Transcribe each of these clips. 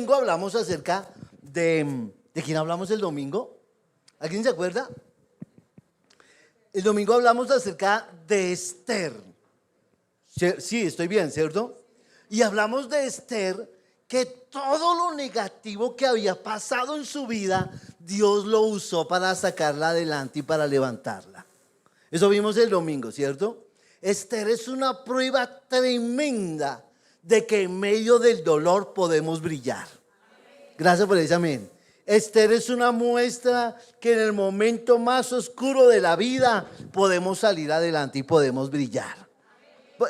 domingo hablamos acerca ¿de quién hablamos el domingo? ¿Alguien se acuerda? El domingo hablamos acerca de Esther. Sí, estoy bien, ¿cierto? Y hablamos de Esther, que todo lo negativo que había pasado en su vida, Dios lo usó para sacarla adelante y para levantarla. Eso vimos el domingo, ¿cierto? Esther es una prueba tremenda de que en medio del dolor podemos brillar. Gracias por ese amén. Esther es una muestra que en el momento más oscuro de la vida podemos salir adelante y podemos brillar.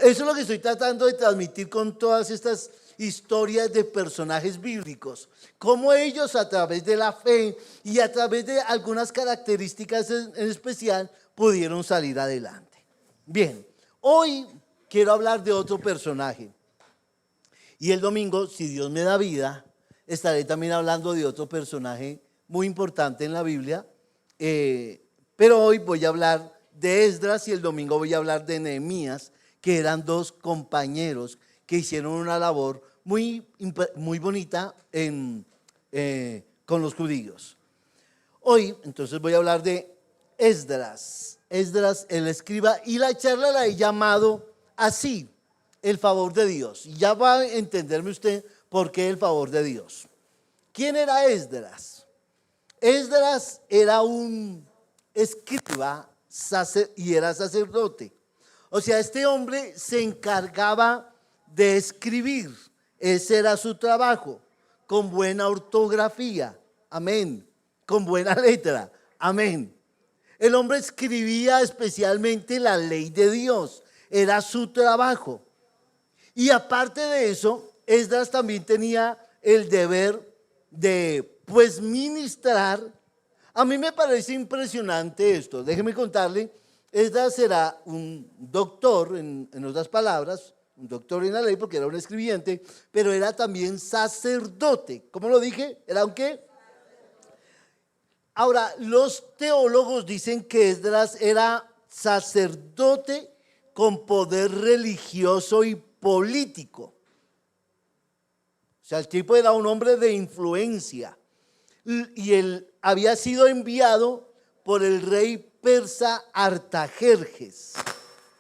Eso es lo que estoy tratando de transmitir con todas estas historias de personajes bíblicos. Cómo ellos a través de la fe y a través de algunas características en especial pudieron salir adelante. Bien, hoy quiero hablar de otro personaje. Y el domingo, si Dios me da vida, estaré también hablando de otro personaje muy importante en la Biblia. Pero hoy voy a hablar de Esdras y el domingo voy a hablar de Nehemías, que eran dos compañeros que hicieron una labor muy bonita con los judíos. Hoy entonces voy a hablar de Esdras, el escriba, y la charla la he llamado así: el favor de Dios. Ya va a entenderme usted por qué el favor de Dios. ¿Quién era Esdras? Esdras era un escriba y era sacerdote. O sea, este hombre se encargaba de escribir. Ese era su trabajo, con buena ortografía, amén, con buena letra, amén. El hombre escribía especialmente la ley de Dios, era su trabajo. Y aparte de eso, Esdras también tenía el deber de ministrar. A mí me parece impresionante esto. Déjeme contarle, Esdras era un doctor, en otras palabras, un doctor en la ley porque era un escribiente, pero era también sacerdote. ¿Cómo lo dije? ¿Era un qué? Ahora, los teólogos dicen que Esdras era sacerdote con poder religioso y político. O sea, el tipo era un hombre de influencia y él había sido enviado por el rey persa Artajerjes.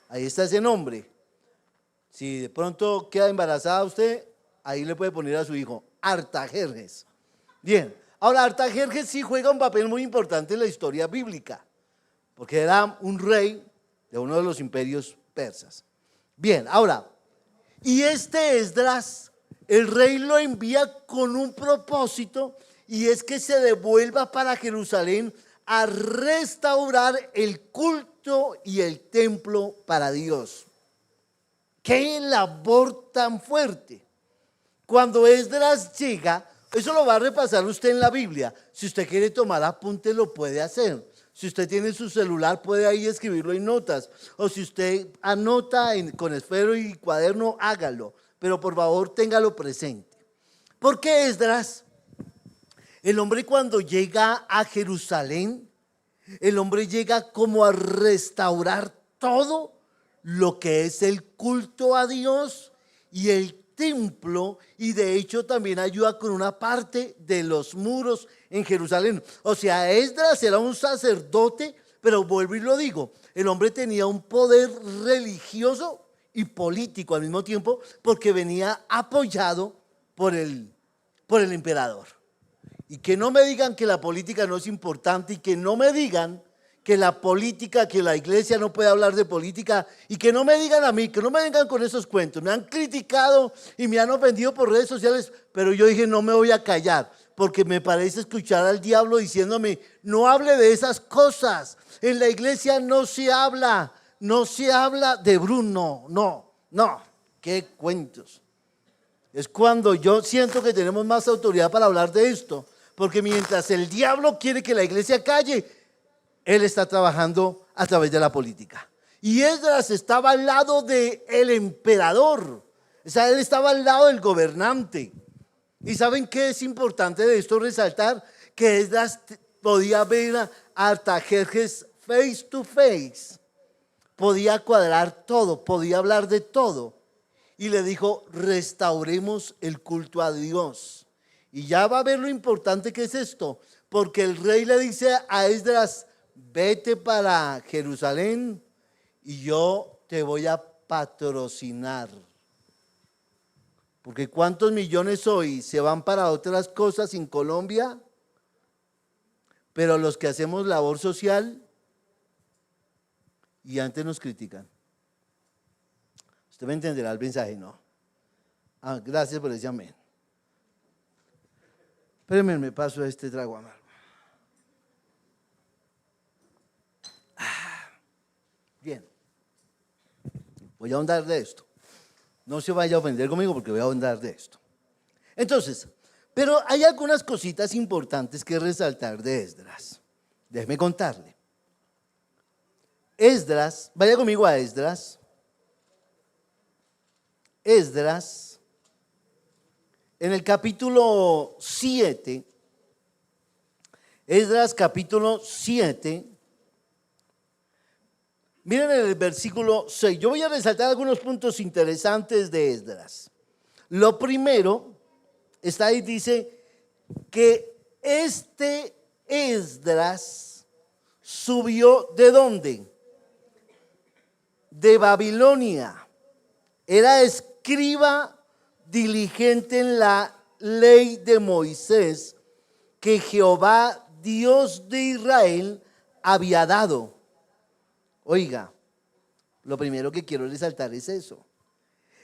Ahí está ese nombre. Si de pronto queda embarazada usted, ahí le puede poner a su hijo Artajerjes. Bien, ahora Artajerjes sí juega un papel muy importante en la historia bíblica, porque era un rey de uno de los imperios persas. Bien, ahora, y este Esdras, el rey lo envía con un propósito, y es que se devuelva para Jerusalén a restaurar el culto y el templo para Dios. ¡Qué labor tan fuerte! Cuando Esdras llega, eso lo va a repasar usted en la Biblia. Si usted quiere tomar apuntes, lo puede hacer. Si usted tiene su celular, puede ahí escribirlo en notas. O si usted anota con esfero y cuaderno, hágalo. Pero por favor, téngalo presente. ¿Por qué Esdras? El hombre, cuando llega a Jerusalén, el hombre llega como a restaurar todo lo que es el culto a Dios y el templo, y de hecho también ayuda con una parte de los muros en Jerusalén. O sea, Esdras era un sacerdote, pero vuelvo y lo digo, el hombre tenía un poder religioso y político al mismo tiempo, porque venía apoyado por el emperador. Y que no me digan que la política no es importante, y que no me digan que la política, que la iglesia no puede hablar de política, y que no me digan a mí, que no me vengan con esos cuentos. Me han criticado y me han ofendido por redes sociales, pero yo dije, no me voy a callar, porque me parece escuchar al diablo diciéndome, no hable de esas cosas. En la iglesia no se habla de Bruno, no, qué cuentos. Es cuando yo siento que tenemos más autoridad para hablar de esto, porque mientras el diablo quiere que la iglesia calle, él está trabajando a través de la política. Y Esdras estaba al lado del emperador, o sea, él estaba al lado del gobernante. ¿Y saben qué es importante de esto resaltar? Que Esdras podía ver a Artajerjes face to face, podía cuadrar todo, podía hablar de todo. Y le dijo, restauremos el culto a Dios. Y ya va a ver lo importante que es esto, porque el rey le dice a Esdras, vete para Jerusalén y yo te voy a patrocinar. Porque ¿cuántos millones hoy se van para otras cosas en Colombia? Pero los que hacemos labor social y antes nos critican. Usted me entenderá el mensaje, ¿no? Gracias por ese amén. Espérenme, me paso este trago amargo. Bien. Voy a ahondar de esto. No se vaya a ofender conmigo porque voy a ahondar de esto. Entonces, pero hay algunas cositas importantes que resaltar de Esdras. Déjeme contarle. Esdras, vaya conmigo a Esdras. Esdras, en el capítulo 7, Esdras capítulo 7, miren el versículo 6. Yo voy a resaltar algunos puntos interesantes de Esdras. Lo primero, está ahí, dice que este Esdras subió ¿de dónde? De Babilonia. Era escriba diligente en la ley de Moisés que Jehová, Dios de Israel, había dado. Oiga, lo primero que quiero resaltar es eso.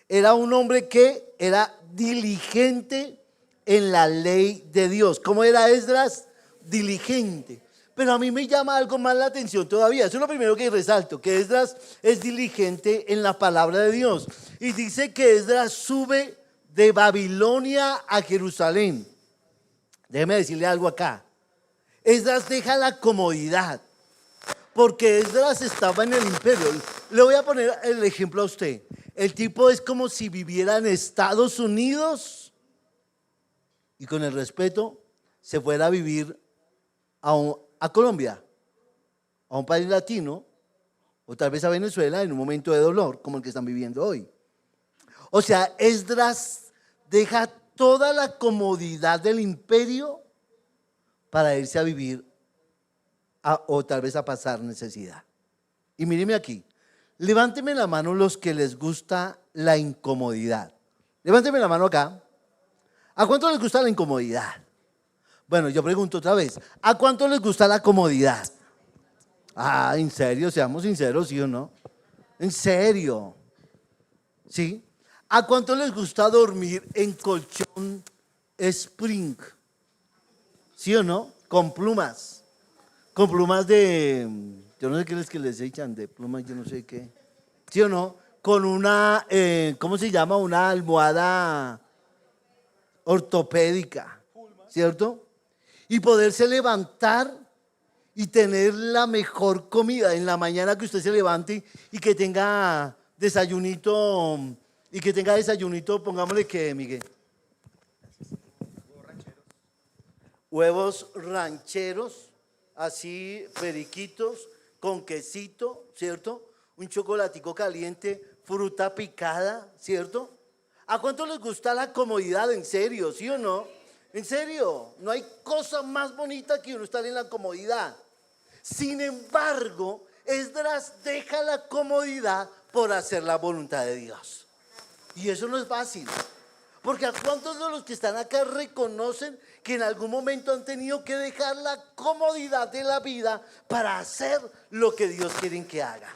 Era un hombre que era diligente en la ley de Dios. ¿Cómo era Esdras? Diligente. Pero a mí me llama algo más la atención todavía. Eso es lo primero que resalto, que Esdras es diligente en la palabra de Dios. Y dice que Esdras sube de Babilonia a Jerusalén. Déjeme decirle algo acá. Esdras deja la comodidad, porque Esdras estaba en el imperio. Le voy a poner el ejemplo a usted. El tipo es como si viviera en Estados Unidos y con el respeto se fuera a vivir a Colombia, a un país latino, o tal vez a Venezuela en un momento de dolor como el que están viviendo hoy. O sea, Esdras deja toda la comodidad del imperio para irse a vivir o tal vez a pasar necesidad. Y míreme aquí, levánteme la mano los que les gusta la incomodidad. Levánteme la mano acá. ¿A cuánto les gusta la incomodidad? Bueno, yo pregunto otra vez, ¿a cuánto les gusta la comodidad? En serio, seamos sinceros, ¿sí o no? En serio, ¿sí? ¿A cuánto les gusta dormir en colchón spring? ¿Sí o no? Con plumas de, yo no sé qué es que les echan, de plumas, yo no sé qué. ¿Sí o no? Con una, ¿cómo se llama? Una almohada ortopédica, ¿cierto? Y poderse levantar y tener la mejor comida en la mañana, que usted se levante y que tenga desayunito, pongámosle que, Miguel. Huevos rancheros, así periquitos, con quesito, ¿cierto? Un chocolatico caliente, fruta picada, ¿cierto? ¿A cuánto les gusta la comodidad? En serio, ¿sí o no? En serio, no hay cosa más bonita que uno estar en la comodidad. Sin embargo, Esdras deja la comodidad por hacer la voluntad de Dios. Y eso no es fácil. Porque ¿a cuántos de los que están acá reconocen que en algún momento han tenido que dejar la comodidad de la vida para hacer lo que Dios quiere que haga?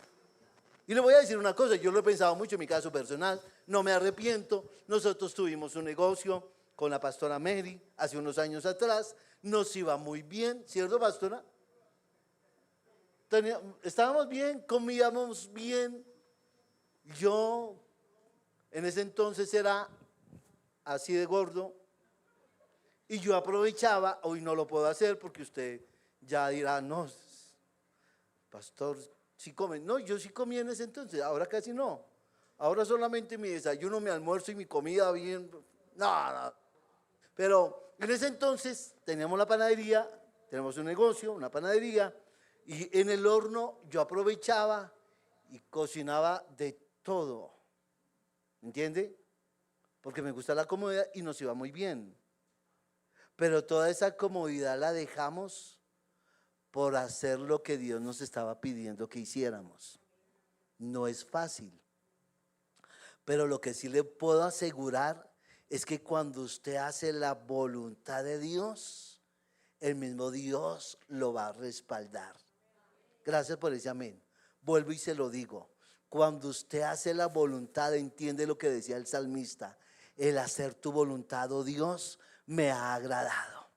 Y le voy a decir una cosa, yo lo he pensado mucho en mi caso personal, no me arrepiento. Nosotros tuvimos un negocio con la pastora Mary hace unos años atrás, nos iba muy bien, ¿cierto, pastora? Estábamos bien, comíamos bien. Yo en ese entonces era así de gordo y yo aprovechaba. Hoy no lo puedo hacer porque usted ya dirá, no, pastor, sí come. No, yo sí comí en ese entonces, ahora casi no. Ahora solamente mi desayuno, mi almuerzo y mi comida bien. No. Pero en ese entonces teníamos la panadería, tenemos un negocio, una panadería, y en el horno yo aprovechaba y cocinaba de todo. ¿Entiende? Porque me gusta la comodidad y nos iba muy bien. Pero toda esa comodidad la dejamos por hacer lo que Dios nos estaba pidiendo que hiciéramos. No es fácil. Pero lo que sí le puedo asegurar es que cuando usted hace la voluntad de Dios, el mismo Dios lo va a respaldar. Gracias por ese amén. Vuelvo y se lo digo. Cuando usted hace la voluntad, entiende lo que decía el salmista. El hacer tu voluntad, oh Dios, me ha agradado.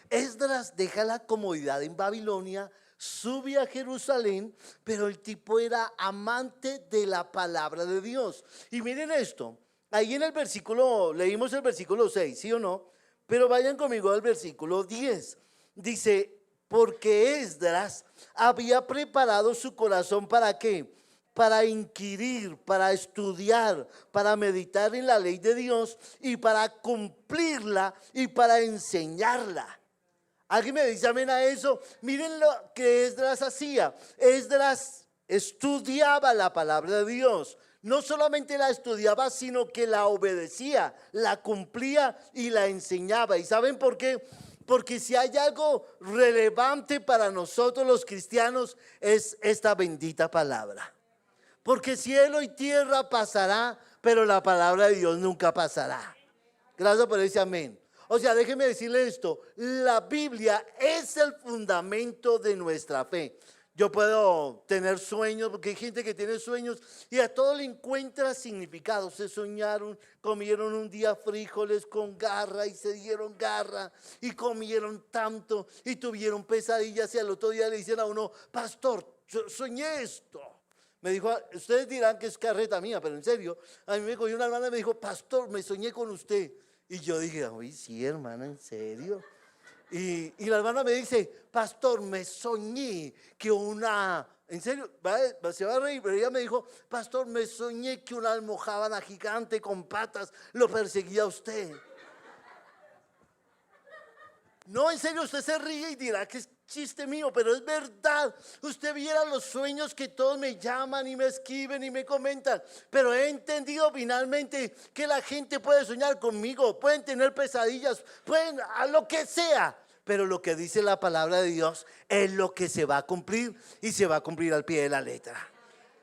Esdras deja la comodidad en Babilonia, sube a Jerusalén, pero el tipo era amante de la palabra de Dios. Y miren esto, ahí en el versículo, leímos el versículo 6, ¿sí o no? Pero vayan conmigo al versículo 10. Dice, porque Esdras había preparado su corazón ¿para qué? Para inquirir, para estudiar, para meditar en la ley de Dios y para cumplirla y para enseñarla. ¿Alguien me dice amén a eso? Miren lo que Esdras hacía. Esdras estudiaba la palabra de Dios. No solamente la estudiaba, sino que la obedecía, la cumplía y la enseñaba. ¿Y saben por qué? Porque si hay algo relevante para nosotros los cristianos es esta bendita palabra. Porque cielo y tierra pasará, pero la palabra de Dios nunca pasará. Gracias por ese amén. O sea, déjeme decirle esto, la Biblia es el fundamento de nuestra fe. Yo puedo tener sueños, porque hay gente que tiene sueños y a todo le encuentra significado. Se soñaron, comieron un día frijoles con garra y se dieron garra y comieron tanto y tuvieron pesadillas y al otro día le dicen a uno, pastor, soñé esto. Me dijo, ustedes dirán que es carreta mía, pero en serio, a mí me cogió una hermana y me dijo, pastor, me soñé con usted. Y yo dije, uy, sí, hermana, ¿en serio? Y la hermana me dice, pastor, me soñé que en serio, se va a reír, pero ella me dijo, pastor, me soñé que una almojábana gigante con patas lo perseguía a usted. No, en serio, usted se ríe y dirá que es chiste mío, pero es verdad. Usted viera los sueños que todos me llaman y me escriben y me comentan, pero he entendido finalmente que la gente puede soñar conmigo, pueden tener pesadillas, pueden a lo que sea, pero lo que dice la palabra de Dios es lo que se va a cumplir y se va a cumplir al pie de la letra.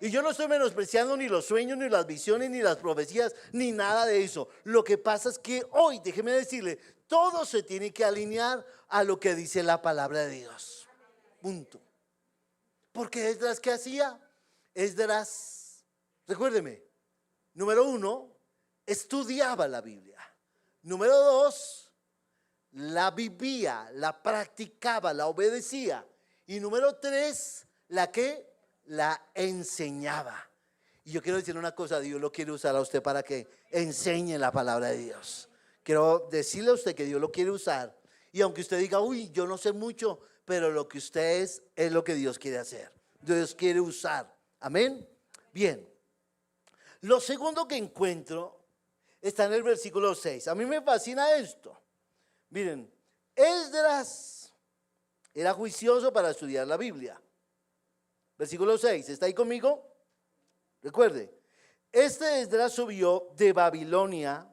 Y yo no estoy menospreciando ni los sueños, ni las visiones, ni las profecías, ni nada de eso. Lo que pasa es que hoy, déjeme decirle, todo se tiene que alinear a lo que dice la palabra de Dios. Punto. Porque Esdras, ¿qué hacía? Esdras, recuérdeme, número 1, estudiaba la Biblia. Número 2, la vivía, la practicaba, la obedecía. Y número 3, ¿la qué? La enseñaba. Y yo quiero decir una cosa, Dios lo quiere usar a usted para que enseñe la palabra de Dios. Quiero decirle a usted que Dios lo quiere usar. Y aunque usted diga, uy, yo no sé mucho, pero lo que usted es lo que Dios quiere hacer. Dios quiere usar. Amén. Bien. Lo segundo que encuentro está en el versículo 6. A mí me fascina esto. Miren, Esdras era juicioso para estudiar la Biblia. Versículo 6, ¿está ahí conmigo? Recuerde, este Esdras subió de Babilonia,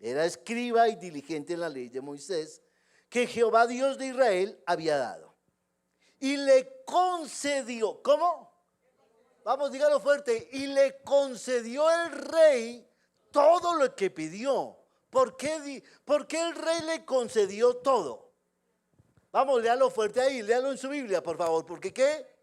era escriba y diligente en la ley de Moisés, que Jehová Dios de Israel había dado. Y le concedió, ¿cómo? Vamos, dígalo fuerte, y le concedió el rey todo lo que pidió. ¿Por qué el rey le concedió todo? Vamos, léalo fuerte ahí, léalo en su Biblia, por favor, porque ¿qué?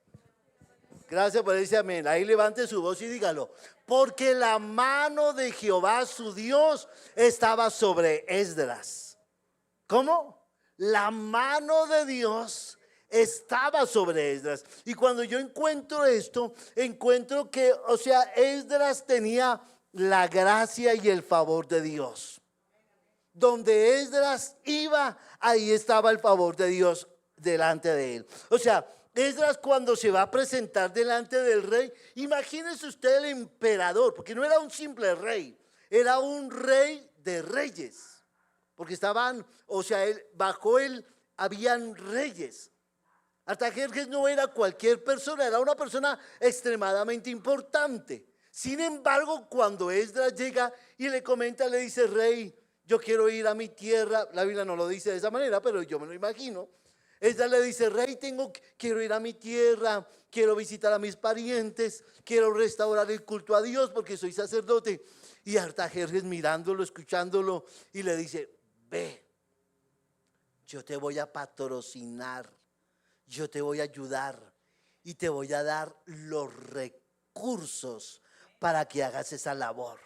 Gracias por ese amén. Ahí levante su voz y dígalo. Porque la mano de Jehová su Dios estaba sobre Esdras. ¿Cómo? La mano de Dios estaba sobre Esdras. Y cuando yo encuentro esto, encuentro que, o sea, Esdras tenía la gracia y el favor de Dios. Donde Esdras iba, ahí estaba el favor de Dios delante de él. O sea, Esdras cuando se va a presentar delante del rey, imagínese usted el emperador, porque no era un simple rey, era un rey de reyes, porque estaban, o sea, bajo él habían reyes. Artajerjes no era cualquier persona, era una persona extremadamente importante. Sin embargo, cuando Esdras llega y le comenta, le dice, rey, yo quiero ir a mi tierra. La Biblia no lo dice de esa manera, pero yo me lo imagino. Ella le dice, rey, quiero ir a mi tierra, quiero visitar a mis parientes, quiero restaurar el culto a Dios porque soy sacerdote. Y Artajerjes mirándolo, escuchándolo, y le dice, ve, yo te voy a patrocinar, yo te voy a ayudar y te voy a dar los recursos para que hagas esa labor.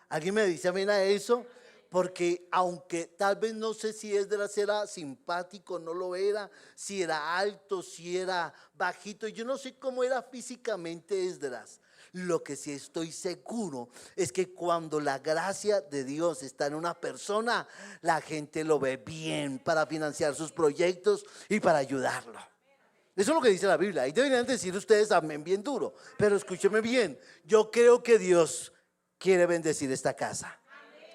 ¿Alguien me dice amén a eso? Porque aunque tal vez no sé si Esdras era simpático, no lo era, si era alto, si era bajito, yo no sé cómo era físicamente Esdras. Lo que sí estoy seguro es que cuando la gracia de Dios está en una persona, la gente lo ve bien para financiar sus proyectos y para ayudarlo. Eso es lo que dice la Biblia. Ahí deberían decir ustedes amén bien duro, pero escúcheme bien, yo creo que Dios quiere bendecir esta casa.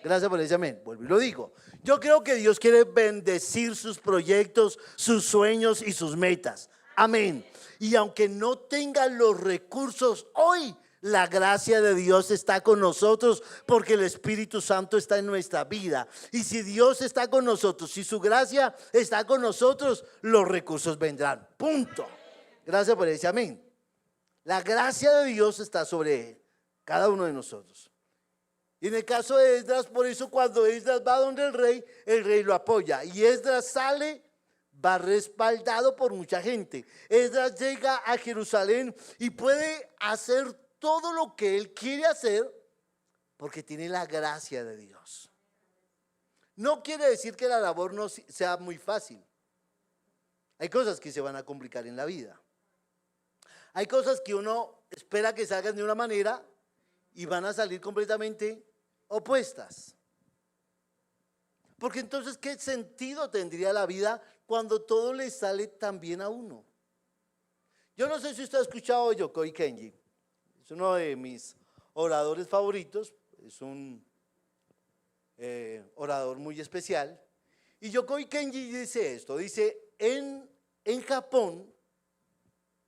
Gracias por ese amén. Vuelvo y lo digo. Yo creo que Dios quiere bendecir sus proyectos, sus sueños y sus metas. Amén. Y aunque no tenga los recursos hoy, la gracia de Dios está con nosotros porque el Espíritu Santo está en nuestra vida. Y si Dios está con nosotros, si su gracia está con nosotros, los recursos vendrán. Punto. Gracias por ese amén. La gracia de Dios está sobre cada uno de nosotros. Y en el caso de Esdras, por eso cuando Esdras va donde el rey lo apoya. Y Esdras sale, va respaldado por mucha gente. Esdras llega a Jerusalén y puede hacer todo lo que él quiere hacer porque tiene la gracia de Dios. No quiere decir que la labor no sea muy fácil. Hay cosas que se van a complicar en la vida. Hay cosas que uno espera que salgan de una manera y van a salir completamente opuestas. Porque entonces, ¿qué sentido tendría la vida cuando todo le sale tan bien a uno? Yo no sé si usted ha escuchado a Yokoi Kenji. Es uno de mis oradores favoritos. Es un orador muy especial. Y Yokoi Kenji dice esto. Dice, en Japón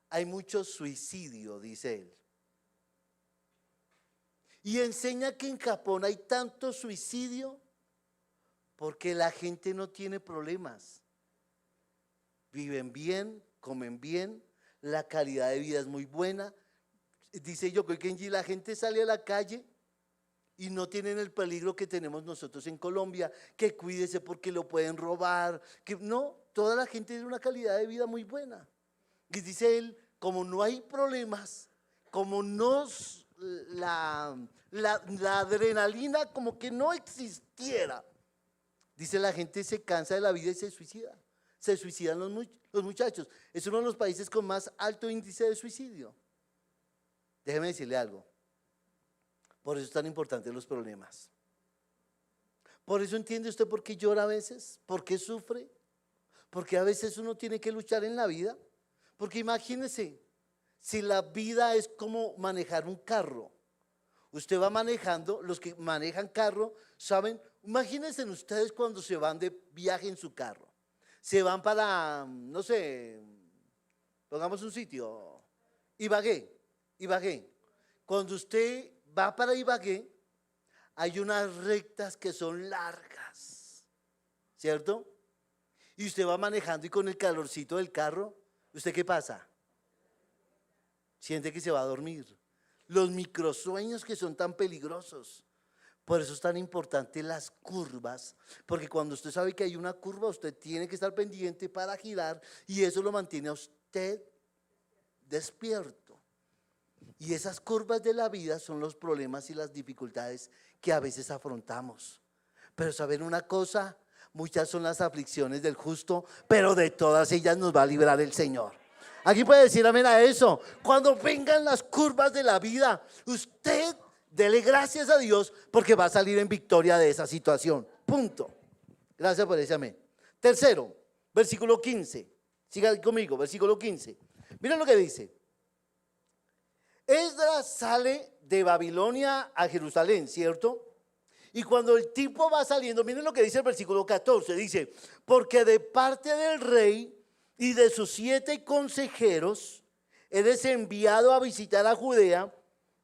hay mucho suicidio, dice él. Y enseña que en Japón hay tanto suicidio porque la gente no tiene problemas. Viven bien, comen bien, la calidad de vida es muy buena. Dice Yokoi Kenji, la gente sale a la calle y no tienen el peligro que tenemos nosotros en Colombia, que cuídese porque lo pueden robar, que no, toda la gente tiene una calidad de vida muy buena. Y dice él, como no hay problemas, como la adrenalina como que no existiera, dice la gente se cansa de la vida y se suicida. Se suicidan los muchachos. Es uno de los países con más alto índice de suicidio. Déjeme decirle algo. Por eso es tan importante los problemas. Por eso entiende usted por qué llora a veces, por qué sufre, porque a veces uno tiene que luchar en la vida. Porque imagínese, si la vida es como manejar un carro, usted va manejando, los que manejan carro saben, imagínense ustedes cuando se van de viaje en su carro, se van para, no sé, pongamos un sitio, Ibagué. Cuando usted va para Ibagué, hay unas rectas que son largas, ¿cierto? Y usted va manejando y con el calorcito del carro, ¿usted qué pasa? Siente que se va a dormir. Los microsueños que son tan peligrosos. Por eso es tan importante las curvas, porque cuando usted sabe que hay una curva, usted tiene que estar pendiente para girar y eso lo mantiene a usted despierto. Y esas curvas de la vida son los problemas y las dificultades que a veces afrontamos. Pero ¿saben una cosa? Muchas son las aflicciones del justo, pero de todas ellas nos va a librar el Señor. Aquí puede decir amén a eso. Cuando vengan las curvas de la vida, usted dele gracias a Dios porque va a salir en victoria de esa situación. Punto. Gracias por ese amén. Tercero, versículo 15. Siga conmigo, versículo 15. Miren lo que dice. Esdras sale de Babilonia a Jerusalén, ¿cierto? Y cuando el tipo va saliendo, miren lo que dice el versículo 14. Dice, porque de parte del rey y de sus 7 consejeros eres enviado a visitar a Judea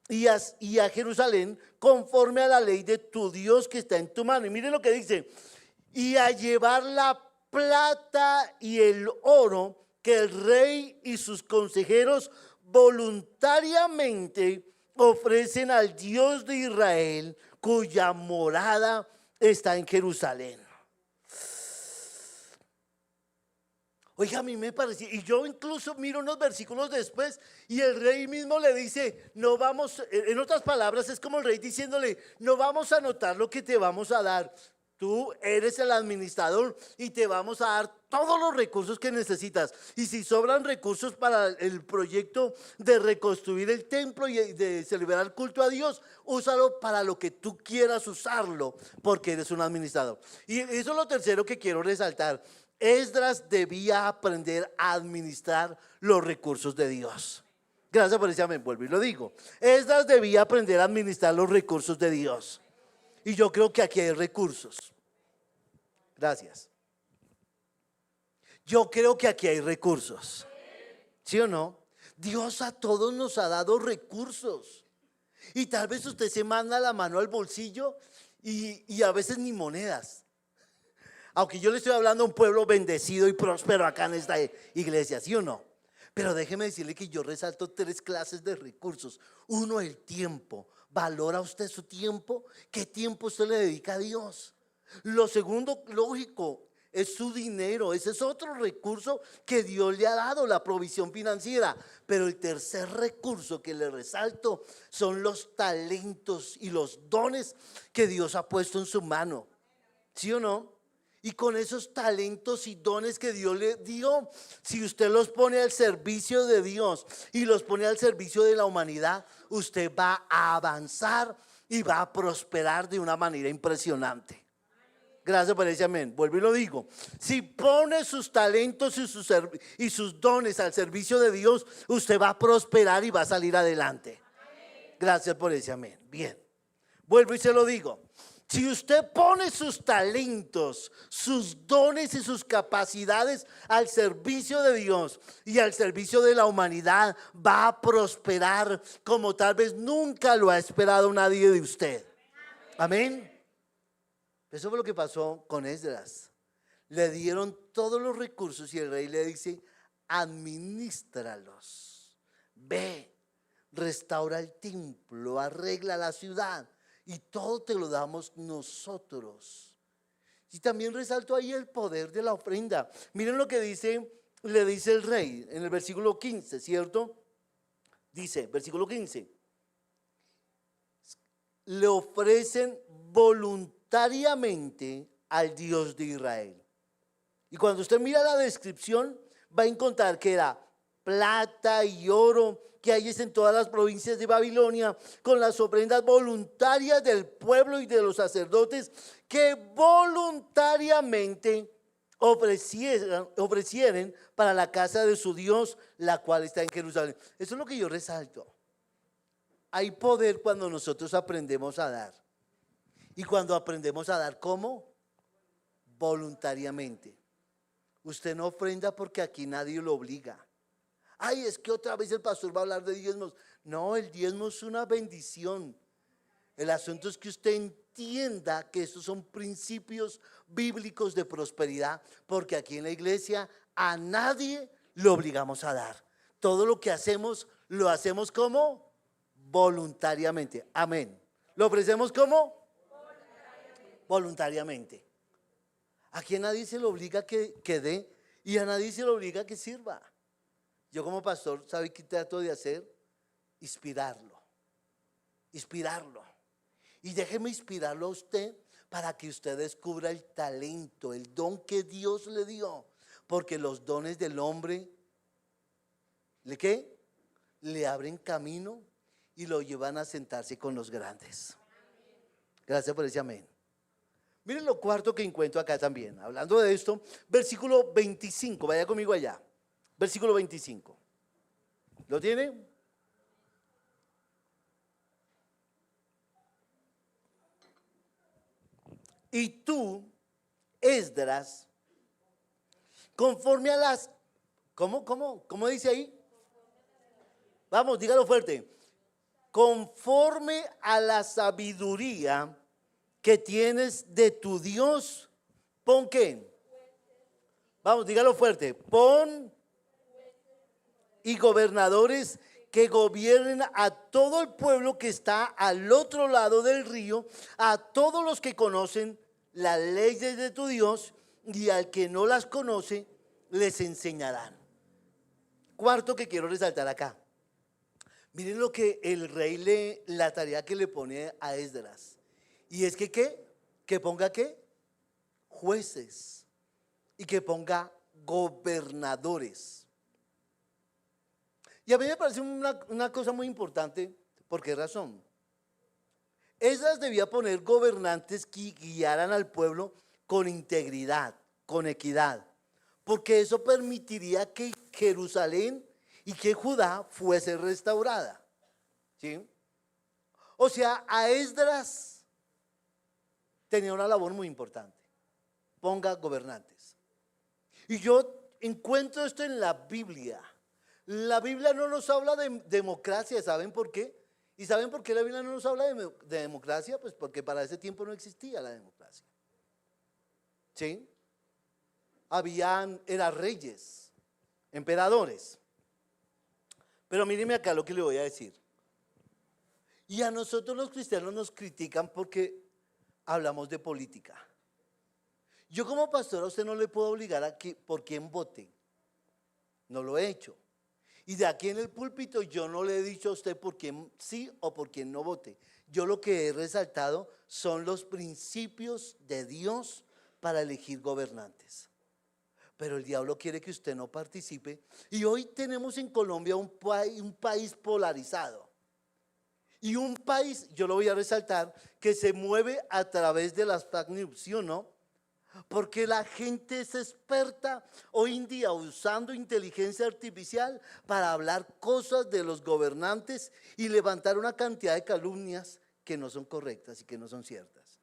y a Jerusalén conforme a la ley de tu Dios que está en tu mano. Y miren lo que dice, y a llevar la plata y el oro que el rey y sus consejeros voluntariamente ofrecen al Dios de Israel, cuya morada está en Jerusalén. Oiga, a mí me parecía, y yo incluso miro unos versículos después y el rey mismo le dice, no vamos, en otras palabras es como el rey diciéndole, no vamos a anotar lo que te vamos a dar. Tú eres el administrador y te vamos a dar todos los recursos que necesitas. Y si sobran recursos para el proyecto de reconstruir el templo y de celebrar culto a Dios, úsalo para lo que tú quieras usarlo, porque eres un administrador. Y eso es lo tercero que quiero resaltar. Esdras debía aprender a administrar los recursos de Dios. Gracias por ese amén, vuelvo y lo digo. Esdras debía aprender a administrar los recursos de Dios. Y yo creo que aquí hay recursos. Gracias. Yo creo que aquí hay recursos. ¿Sí o no? Dios a todos nos ha dado recursos. Y tal vez usted se manda la mano al bolsillo y a veces ni monedas. Aunque yo le estoy hablando a un pueblo bendecido y próspero acá en esta iglesia, ¿sí o no? Pero déjeme decirle que yo resalto 3 clases de recursos. Uno, el tiempo. ¿Valora usted su tiempo? ¿Qué tiempo usted le dedica a Dios? Lo segundo, lógico, es su dinero. Ese es otro recurso que Dios le ha dado, la provisión financiera. Pero el tercer recurso que le resalto son los talentos y los dones que Dios ha puesto en su mano. ¿Sí o no? Y con esos talentos y dones que Dios le dio, si usted los pone al servicio de Dios y los pone al servicio de la humanidad, usted va a avanzar y va a prosperar de una manera impresionante. Gracias por ese amén. Vuelvo y lo digo. Si pone sus talentos y sus dones al servicio de Dios, usted va a prosperar y va a salir adelante. Gracias por ese amén. Bien. Vuelvo y se lo digo. Si usted pone sus talentos, sus dones y sus capacidades al servicio de Dios y al servicio de la humanidad, va a prosperar como tal vez nunca lo ha esperado nadie de usted. Amén. Eso fue lo que pasó con Esdras. Le dieron todos los recursos y el rey le dice, administralos. Ve, restaura el templo, arregla la ciudad. Y todo te lo damos nosotros. Y también resalto ahí el poder de la ofrenda. Miren lo que le dice el rey en el versículo 15, ¿cierto? Dice, versículo 15. Le ofrecen voluntariamente al Dios de Israel. Y cuando usted mira la descripción, va a encontrar que era plata y oro que hay en todas las provincias de Babilonia, con las ofrendas voluntarias del pueblo y de los sacerdotes que voluntariamente ofrecieran para la casa de su Dios, la cual está en Jerusalén. Eso es lo que yo resalto. Hay poder cuando nosotros aprendemos a dar. Y cuando aprendemos a dar, ¿cómo? Voluntariamente. Usted no ofrenda porque aquí nadie lo obliga. Ay, es que otra vez el pastor va a hablar de diezmos. No, el diezmo es una bendición. El asunto es que usted entienda que estos son principios bíblicos de prosperidad, porque aquí en la iglesia a nadie le obligamos a dar. Todo lo que hacemos, lo hacemos como voluntariamente. Amén. ¿Lo ofrecemos como? Voluntariamente. Aquí a nadie se le obliga que dé y a nadie se le obliga que sirva. Yo como pastor, ¿sabe qué trato de hacer? Inspirarlo. Y déjeme inspirarlo a usted para que usted descubra el talento, el don que Dios le dio. Porque los dones del hombre, ¿qué? Le abren camino y lo llevan a sentarse con los grandes. Gracias por ese amén. Miren lo cuarto que encuentro acá también. Hablando de esto, versículo 25, vaya conmigo allá. Versículo 25. ¿Lo tiene? Y tú, Esdras, conforme a las... ¿Cómo dice ahí? Vamos, dígalo fuerte. conforme a la sabiduría que tienes de tu Dios. ¿Pon qué? Vamos, dígalo fuerte. Pon y gobernadores que gobiernen a todo el pueblo que está al otro lado del río, a todos los que conocen las leyes de tu Dios, y al que no las conoce, les enseñarán. Cuarto que quiero resaltar acá. Miren lo que el rey la tarea que le pone a Esdras. Y es que, ¿qué? Que ponga, ¿qué? Jueces. Y que ponga gobernadores. Y a mí me parece una cosa muy importante. ¿Por qué razón? Esdras debía poner gobernantes que guiaran al pueblo con integridad, con equidad, porque eso permitiría que Jerusalén y que Judá fuese restaurada. ¿Sí? O sea, a Esdras tenía una labor muy importante. Ponga gobernantes. Y yo encuentro esto en la Biblia. La Biblia no nos habla de democracia, ¿saben por qué? ¿Y saben por qué la Biblia no nos habla de democracia? Pues porque para ese tiempo no existía la democracia. ¿Sí? Eran reyes, emperadores. Pero míreme acá lo que le voy a decir. Y a nosotros los cristianos nos critican porque hablamos de política. Yo como pastor a usted no le puedo obligar a que por quién vote. No lo he hecho. Y de aquí en el púlpito yo no le he dicho a usted por quién sí o por quién no vote. Yo lo que he resaltado son los principios de Dios para elegir gobernantes. Pero el diablo quiere que usted no participe. Y hoy tenemos en Colombia un país polarizado. Y un país, yo lo voy a resaltar, que se mueve a través de las fake news, ¿sí o no? Porque la gente es experta hoy en día usando inteligencia artificial para hablar cosas de los gobernantes y levantar una cantidad de calumnias que no son correctas y que no son ciertas.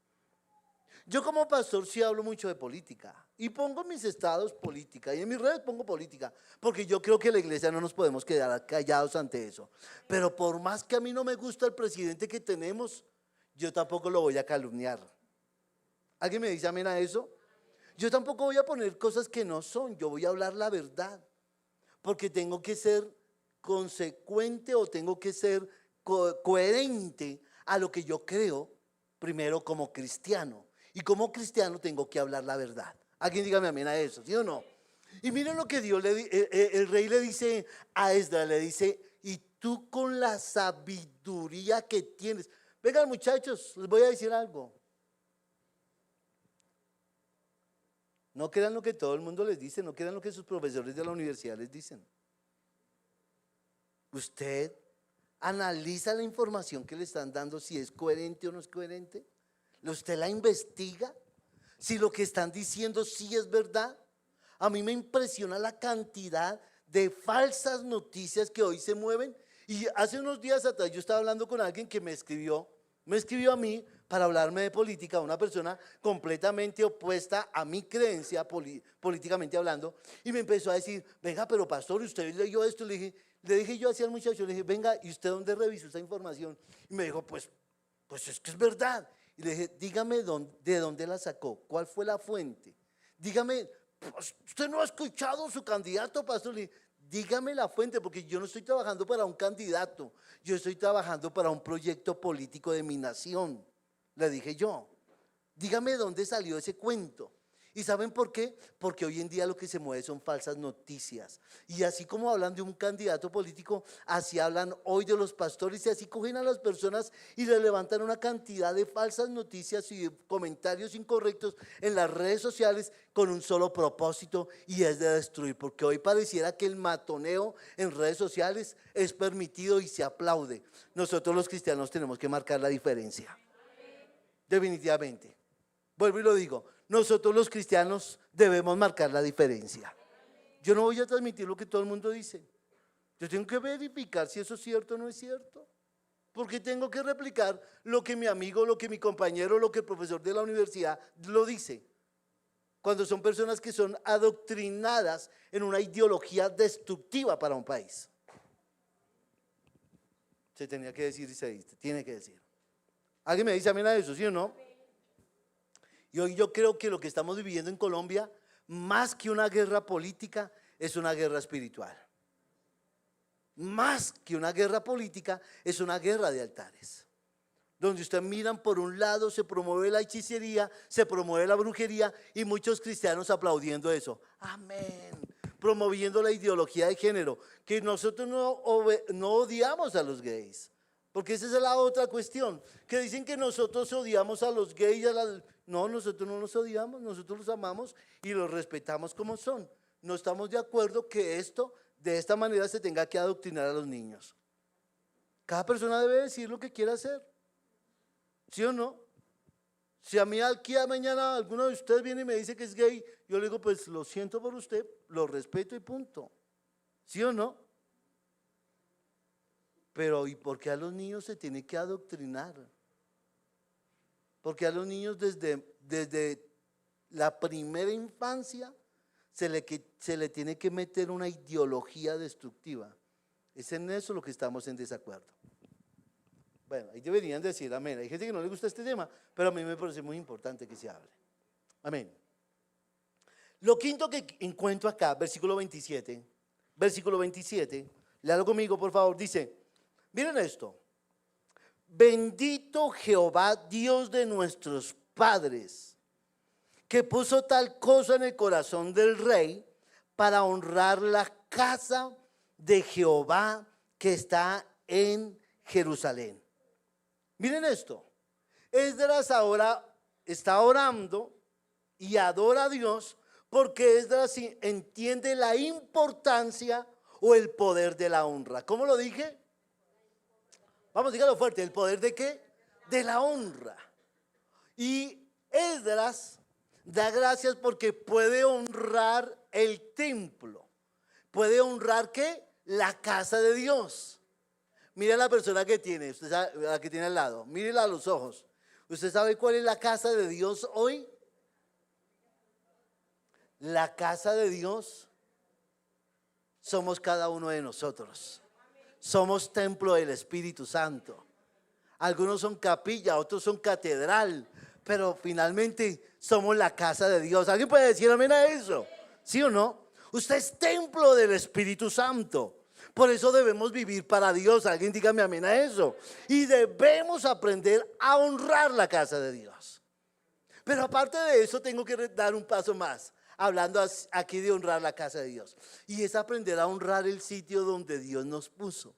Yo como pastor sí hablo mucho de política y pongo en mis estados política y en mis redes pongo política, porque yo creo que la iglesia no nos podemos quedar callados ante eso. Pero por más que a mí no me gusta el presidente que tenemos, yo tampoco lo voy a calumniar. ¿Alguien me dice amén a eso? Yo tampoco voy a poner cosas que no son, yo voy a hablar la verdad, porque tengo que ser consecuente o tengo que ser coherente a lo que yo creo, primero como cristiano. Y como cristiano tengo que hablar la verdad. Alguien dígame amén a eso, ¿sí o no? Y miren lo que Dios el rey le dice a Esdras, le dice, y tú con la sabiduría que tienes. Vengan muchachos, les voy a decir algo. No crean lo que todo el mundo les dice, no crean lo que sus profesores de la universidad les dicen. Usted analiza la información que le están dando, si es coherente o no es coherente. Usted la investiga, si lo que están diciendo sí es verdad. A mí me impresiona la cantidad de falsas noticias que hoy se mueven. Y hace unos días atrás yo estaba hablando con alguien que me escribió a mí para hablarme de política, una persona completamente opuesta a mi creencia políticamente hablando, y me empezó a decir, venga, pero pastor, usted leyó esto. Le dije yo así al muchacho, le dije, venga, ¿y usted dónde revisó esa información? Y me dijo, pues es que es verdad. Y le dije, dígame de dónde la sacó, cuál fue la fuente. Dígame, pues, ¿usted no ha escuchado su candidato, pastor? Le dije, dígame la fuente, porque yo no estoy trabajando para un candidato, yo estoy trabajando para un proyecto político de mi nación. Le dije yo, dígame dónde salió ese cuento. ¿Y saben por qué? Porque hoy en día lo que se mueve son falsas noticias. Y así como hablan de un candidato político, así hablan hoy de los pastores, y así cogen a las personas y le levantan una cantidad de falsas noticias y de comentarios incorrectos en las redes sociales con un solo propósito, y es de destruir. Porque hoy pareciera que el matoneo en redes sociales es permitido y se aplaude. Nosotros los cristianos tenemos que marcar la diferencia. Definitivamente. Vuelvo y lo digo, nosotros los cristianos debemos marcar la diferencia. Yo no voy a transmitir lo que todo el mundo dice. Yo tengo que verificar si eso es cierto o no es cierto. Porque tengo que replicar lo que mi amigo, lo que mi compañero, lo que el profesor de la universidad lo dice. Cuando son personas que son adoctrinadas en una ideología destructiva para un país. Se tenía que decir y se dice, tiene que decir. ¿Alguien me dice amén a eso, sí o no? Y hoy yo creo que lo que estamos viviendo en Colombia, más que una guerra política, es una guerra espiritual. Más que una guerra política, es una guerra de altares. Donde ustedes miran, por un lado se promueve la hechicería, se promueve la brujería y muchos cristianos aplaudiendo eso. Amén. Promoviendo la ideología de género, que nosotros no odiamos a los gays, porque esa es la otra cuestión, que dicen que nosotros odiamos a los gays, no, nosotros no los odiamos, nosotros los amamos y los respetamos como son. No estamos de acuerdo que esto, de esta manera, se tenga que adoctrinar a los niños. Cada persona debe decir lo que quiera hacer. ¿Sí o no? Si a mí aquí a mañana alguno de ustedes viene y me dice que es gay, yo le digo, pues lo siento por usted, lo respeto y punto. ¿Sí o no? Pero ¿y por qué a los niños se tiene que adoctrinar? Porque a los niños desde la primera infancia se le tiene que meter una ideología destructiva. Es en eso lo que estamos en desacuerdo. Bueno, ahí deberían decir amén. Hay gente que no le gusta este tema, pero a mí me parece muy importante que se hable. Amén. Lo quinto que encuentro acá, versículo 27, léalo conmigo por favor, dice, miren esto, bendito Jehová, Dios de nuestros padres, que puso tal cosa en el corazón del rey para honrar la casa de Jehová que está en Jerusalén. Miren esto, Esdras ahora está orando y adora a Dios porque Esdras entiende la importancia o el poder de la honra. ¿Cómo lo dije? Vamos, dígalo fuerte, ¿el poder de qué? De la honra. Y Esdras da gracias porque puede honrar el templo. ¿Puede honrar qué? La casa de Dios. Mire a la persona que tiene, usted sabe, la que tiene al lado, mírela a los ojos. ¿Usted sabe cuál es la casa de Dios hoy? La casa de Dios somos cada uno de nosotros. Somos templo del Espíritu Santo. Algunos son capilla, otros son catedral, pero finalmente somos la casa de Dios. ¿Alguien puede decir amén a eso? ¿Sí o no? Usted es templo del Espíritu Santo. Por eso debemos vivir para Dios. Alguien dígame amén a eso. Y debemos aprender a honrar la casa de Dios. Pero aparte de eso tengo que dar un paso más, hablando aquí de honrar la casa de Dios. Y es aprender a honrar el sitio donde Dios nos puso.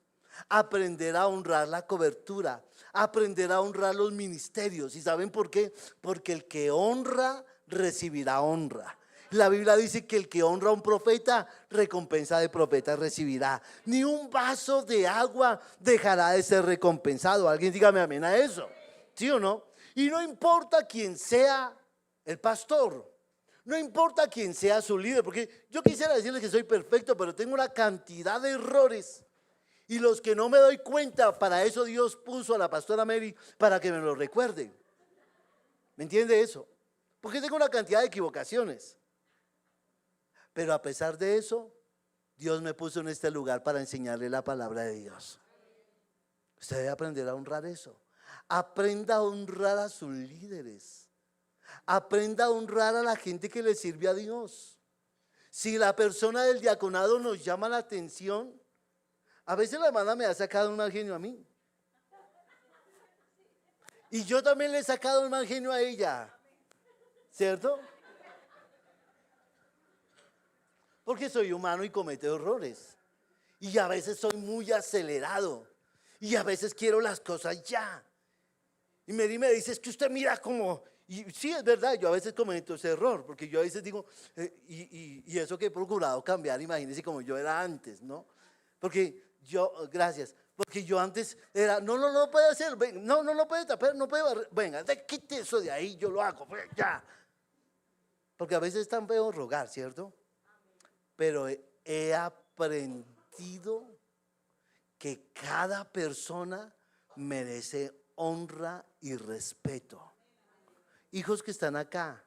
Aprender a honrar la cobertura. Aprender a honrar los ministerios. ¿Y saben por qué? Porque el que honra recibirá honra. La Biblia dice que el que honra a un profeta, recompensa de profeta recibirá. Ni un vaso de agua dejará de ser recompensado. Alguien dígame amén a eso. ¿Sí o no? Y no importa quién sea el pastor, no importa quién sea su líder, porque yo quisiera decirles que soy perfecto, pero tengo una cantidad de errores. Y los que no me doy cuenta, para eso Dios puso a la pastora Mary, para que me lo recuerde. ¿Me entiende eso? Porque tengo una cantidad de equivocaciones. Pero a pesar de eso, Dios me puso en este lugar para enseñarle la palabra de Dios. Usted debe aprender a honrar eso. Aprenda a honrar a sus líderes. Aprenda a honrar a la gente que le sirve a Dios. Si la persona del diaconado nos llama la atención, a veces la hermana me ha sacado un mal genio a mí. Y yo también le he sacado un mal genio a ella. ¿Cierto? Porque soy humano y cometo errores. Y a veces soy muy acelerado. Y a veces quiero las cosas ya. Y me dice, es que usted mira como... Y sí, es verdad, yo a veces cometo ese error. Porque yo a veces digo, y eso que he procurado cambiar, imagínense como yo era antes, ¿no? Porque gracias. Porque yo antes era, no puede hacer, no puede tapar, no puede barrer. Venga, quite eso de ahí, yo lo hago, ya. Porque a veces es tan feo rogar, ¿cierto? Pero he aprendido que cada persona merece honra y respeto. Hijos que están acá,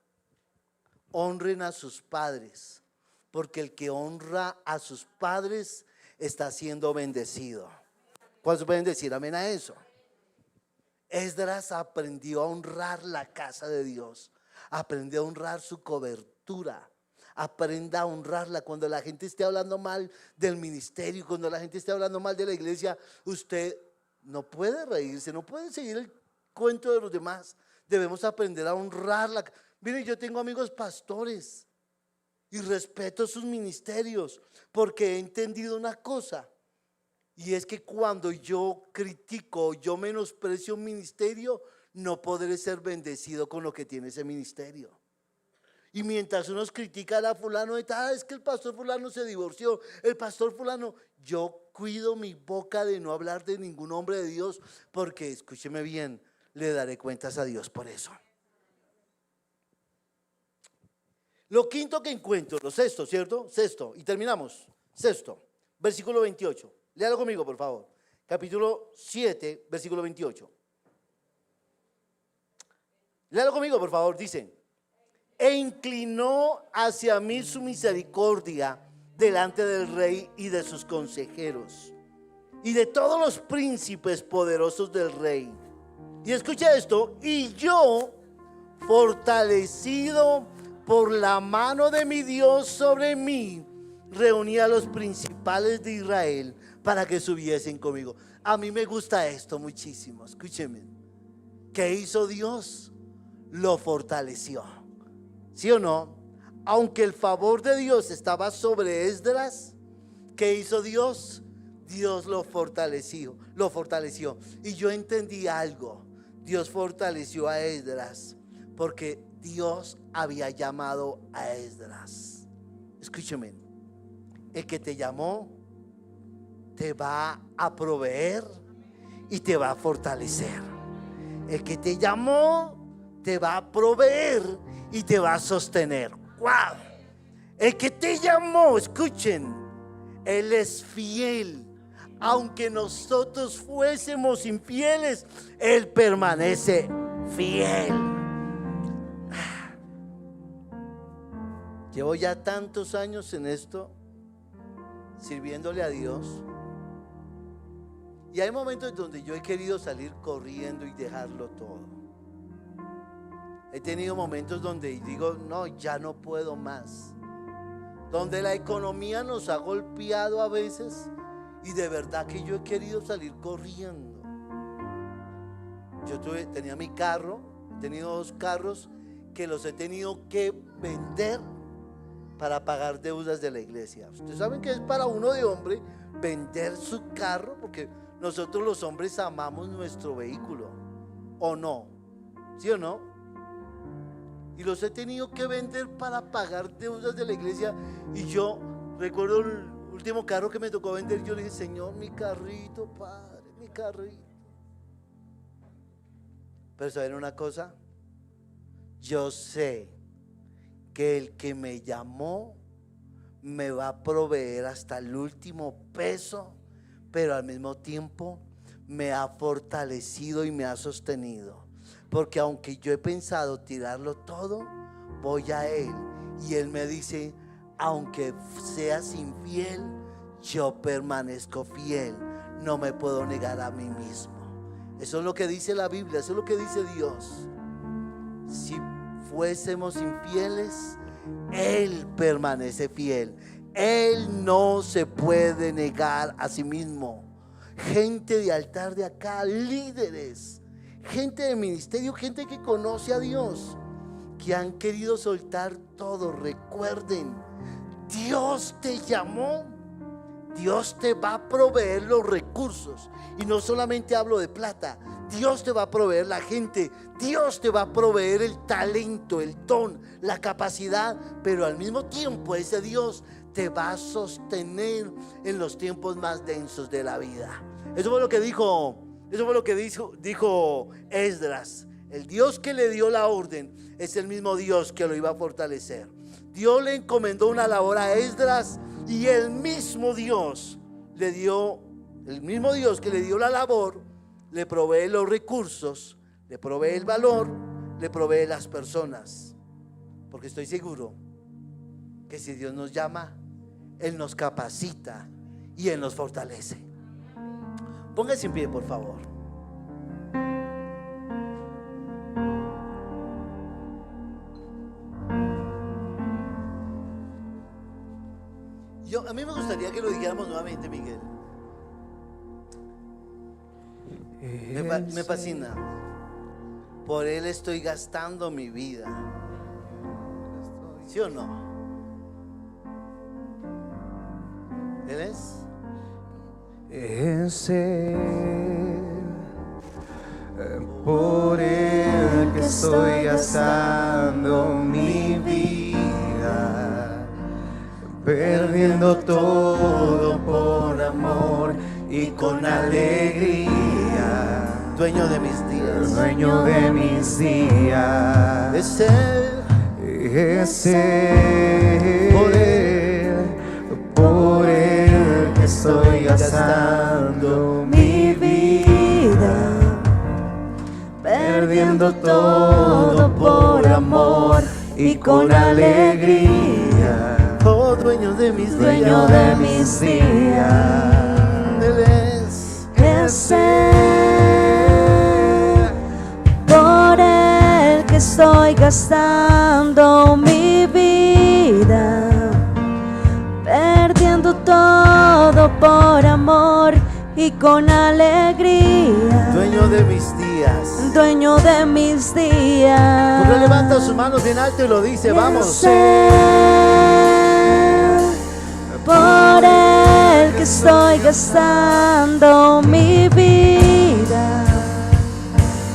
honren a sus padres, porque el que honra a sus padres está siendo bendecido. ¿Cuántos pueden decir amén a eso? Esdras aprendió a honrar la casa de Dios, aprendió a honrar su cobertura. Aprenda a honrarla. Cuando la gente esté hablando mal del ministerio, cuando la gente esté hablando mal de la iglesia, usted no puede reírse, no puede seguir el cuento de los demás. Debemos aprender a honrarla. Miren, yo tengo amigos pastores y respeto sus ministerios, porque he entendido una cosa, y es que cuando yo critico, yo menosprecio un ministerio, no podré ser bendecido con lo que tiene ese ministerio. Y mientras unos critican a fulano de tal, es que el pastor fulano se divorció, el pastor fulano, yo cuido mi boca de no hablar de ningún hombre de Dios, porque escúcheme bien, le daré cuentas a Dios por eso. Lo quinto que encuentro, lo sexto, ¿cierto? Sexto, y terminamos. Sexto, versículo 28. Léalo conmigo, por favor. Capítulo 7, versículo 28. Léalo conmigo, por favor, dice: e inclinó hacia mí su misericordia delante del rey y de sus consejeros y de todos los príncipes poderosos del rey. Y escucha esto: y yo, fortalecido por la mano de mi Dios sobre mí, reuní a los principales de Israel para que subiesen conmigo. A mí me gusta esto muchísimo. Escúcheme. ¿Qué hizo Dios? Lo fortaleció. ¿Sí o no? Aunque el favor de Dios estaba sobre Esdras, ¿qué hizo Dios? Dios lo fortaleció. Y yo entendí algo. Dios fortaleció a Esdras porque Dios había llamado a Esdras. Escúcheme. El que te llamó te va a proveer y te va a fortalecer. El que te llamó te va a proveer y te va a sostener. ¡Wow! El que te llamó, escuchen, Él es fiel. Aunque nosotros fuésemos infieles, Él permanece fiel. Llevo ya tantos años en esto, sirviéndole a Dios, y hay momentos donde yo he querido salir corriendo y dejarlo todo. He tenido momentos donde digo, no, ya no puedo más, donde la economía nos ha golpeado a veces, y de verdad que yo he querido salir corriendo. Tenía mi carro, he tenido 2 carros que los he tenido que vender para pagar deudas de la iglesia. Ustedes saben que es para uno de hombre vender su carro, porque nosotros los hombres amamos nuestro vehículo, ¿o no? ¿Sí o no? Y los he tenido que vender para pagar deudas de la iglesia. Y yo recuerdo el último carro que me tocó vender, yo le dije: Señor, mi carrito, Padre, mi carrito. Pero ¿saben una cosa? Yo sé que el que me llamó me va a proveer hasta el último peso, pero al mismo tiempo me ha fortalecido y me ha sostenido, porque aunque yo he pensado tirarlo todo, voy a Él, y Él me dice: aunque seas infiel, yo permanezco fiel, no me puedo negar a mí mismo. Eso es lo que dice la Biblia, eso es lo que dice Dios. Si fuésemos infieles, Él permanece fiel. Él no se puede negar a sí mismo. Gente de altar de acá, líderes, gente de ministerio, gente que conoce a Dios, que han querido soltar todo. Recuerden, Dios te llamó, Dios te va a proveer los recursos. Y no solamente hablo de plata, Dios te va a proveer la gente, Dios te va a proveer el talento, el don, la capacidad, pero al mismo tiempo ese Dios te va a sostener en los tiempos más densos de la vida. Eso fue lo que dijo Esdras. El Dios que le dio la orden es el mismo Dios que lo iba a fortalecer. Dios le encomendó una labor a Esdras, y el mismo Dios que le dio la labor, le provee los recursos, le provee el valor, le provee las personas. Porque estoy seguro que si Dios nos llama, Él nos capacita y Él nos fortalece. Póngase en pie, por favor. A mí me gustaría que lo dijéramos nuevamente, Miguel. Me fascina. Por Él estoy gastando mi vida. ¿Sí o no? ¿Él es? Es Él, por Él que estoy gastando mi vida, perdiendo todo por amor y con alegría. Dueño de mis días. Dueño de mis días. Es Él. Es Él, por Él que estoy gastando mi vida, perdiendo todo por amor y con alegría. Oh, dueño de mis días. Dueño de mis días. Él es. Es Él, por Él que estoy gastando mi vida, perdiendo todo por amor y con alegría. Dueño de mis días. Dueño de mis días. ¿Por qué levanta sus manos bien alto y lo dice? Vamos. Es Él, por Él que estoy gastando mi vida,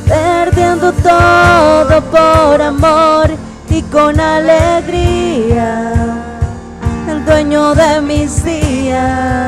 perdiendo todo por amor y con alegría. El dueño de mis días.